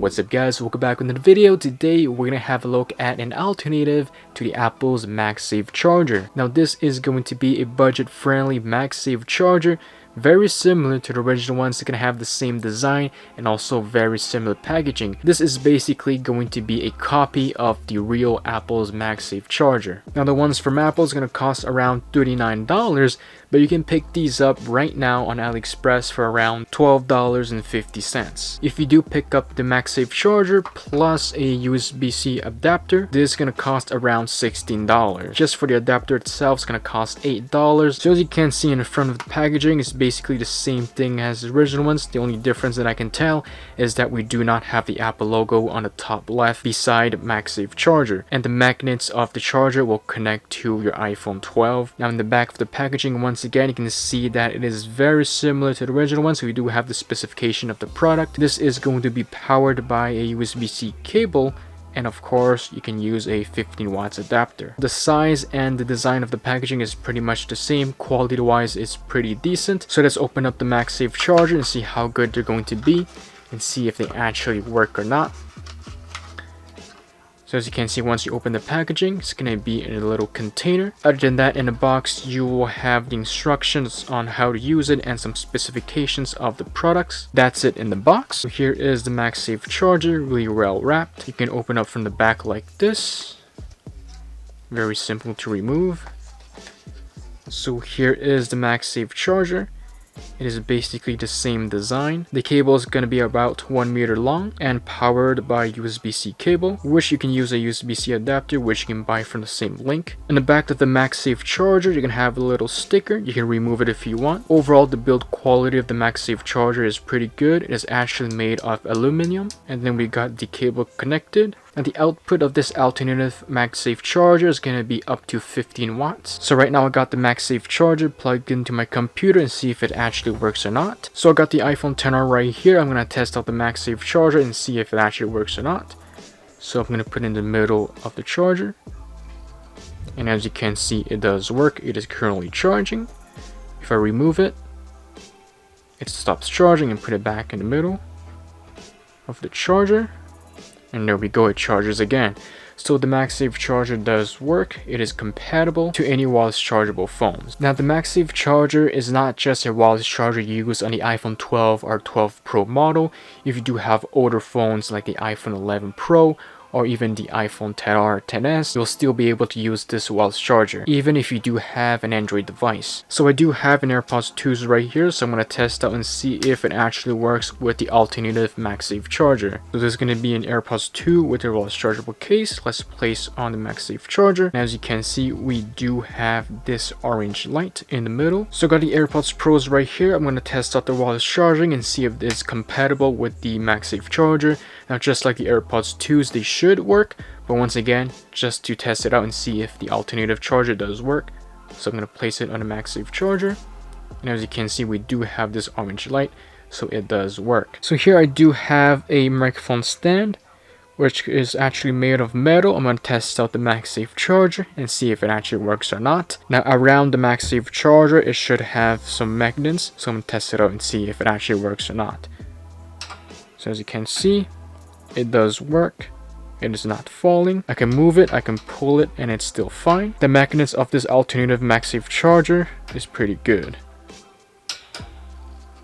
What's up guys, welcome back with another video. Today we're gonna have a look at an alternative to the Apple's MagSafe charger. Now this is going to be a budget-friendly MagSafe charger, very similar to the original ones. It's gonna have the same design and also very similar packaging. This is basically going to be a copy of the real Apple's MagSafe charger. Now the ones from Apple is gonna cost around $39, but you can pick these up right now on AliExpress for around $12.50. If you do pick up the MagSafe charger plus a USB-C adapter, this is gonna cost around $16. Just for the adapter itself, it's gonna cost $8. So as you can see in the front of the packaging, it's basically the same thing as the original ones. The only difference that I can tell is that we do not have the Apple logo on the top left beside MagSafe charger, and the magnets of the charger will connect to your iPhone 12. Now in the back of the packaging, once again, you can see that it is very similar to the original one, so we do have the specification of the product. This is going to be powered by a USB-C cable, and of course you can use a 15 watts adapter. The size and the design of the packaging is pretty much the same. Quality wise it's pretty decent. So let's open up the MagSafe charger and see how good they're going to be and see if they actually work or not. So as you can see, once you open the packaging, it's going to be in a little container. Other than that, in the box you will have the instructions on how to use it and some specifications of the products. That's it in the box. So here is the MagSafe charger, really well wrapped. You can open up from the back like this. Very simple to remove. So here is the MagSafe charger. It is basically the same design. The cable is going to be about 1 meter long and powered by USB-C cable, which you can use a USB-C adapter, which you can buy from the same link. In the back of the MagSafe charger, you can have a little sticker. You can remove it if you want. Overall, the build quality of the MagSafe charger is pretty good. It is actually made of aluminum. And then we got the cable connected. And the output of this alternative MagSafe charger is going to be up to 15 watts. So right now I got the MagSafe charger plugged into my computer and see if it actually works or not. So I got the iPhone XR right here. I'm going to test out the MagSafe charger and see if it actually works or not. So I'm going to put it in the middle of the charger. And as you can see, it does work. It is currently charging. If I remove it, it stops charging, and put it back in the middle of the charger. And there we go, it charges again. So the MagSafe charger does work. It is compatible to any wireless chargeable phones. Now the MagSafe charger is not just a wireless charger used on the iPhone 12 or 12 Pro model. If you do have older phones like the iPhone 11 Pro or even the iPhone XR or XS, you'll still be able to use this wireless charger, even if you do have an Android device. So I do have an AirPods 2 right here, so I'm going to test out and see if it actually works with the alternative MagSafe charger. So there's going to be an AirPods 2 with a wireless chargeable case. Let's place on the MagSafe charger. And as you can see, we do have this orange light in the middle. So I got the AirPods Pros right here. I'm going to test out the wireless charging and see if it's compatible with the MagSafe charger. Now just like the AirPods 2s, they should work, but once again, just to test it out and see if the alternative charger does work. So I'm going to place it on the MagSafe charger, and as you can see, we do have this orange light, so it does work. So here I do have a microphone stand, which is actually made of metal. I'm going to test out the MagSafe charger and see if it actually works or not. Now around the MagSafe charger, it should have some magnets, so I'm going to test it out and see if it actually works or not. So as you can see, it does work. It is not falling. I can move it, I can pull it, and it's still fine. The magnets of this alternative MagSafe charger is pretty good.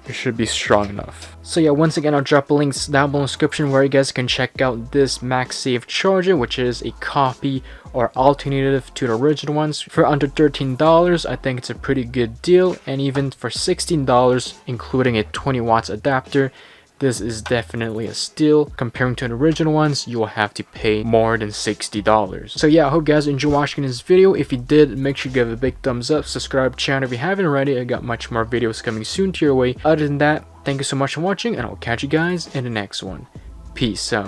It should be strong enough. So yeah, once again, I'll drop links down below in the description where you guys can check out this MagSafe charger, which is a copy or alternative to the original ones. For under $13, I think it's a pretty good deal, and even for $16, including a 20 watts adapter, this is definitely a steal. Comparing to the original ones, you will have to pay more than $60. So yeah, I hope you guys enjoyed watching this video. If you did, make sure you give it a big thumbs up, subscribe to the channel if you haven't already. I got much more videos coming soon to your way. Other than that, thank you so much for watching, and I'll catch you guys in the next one. Peace out.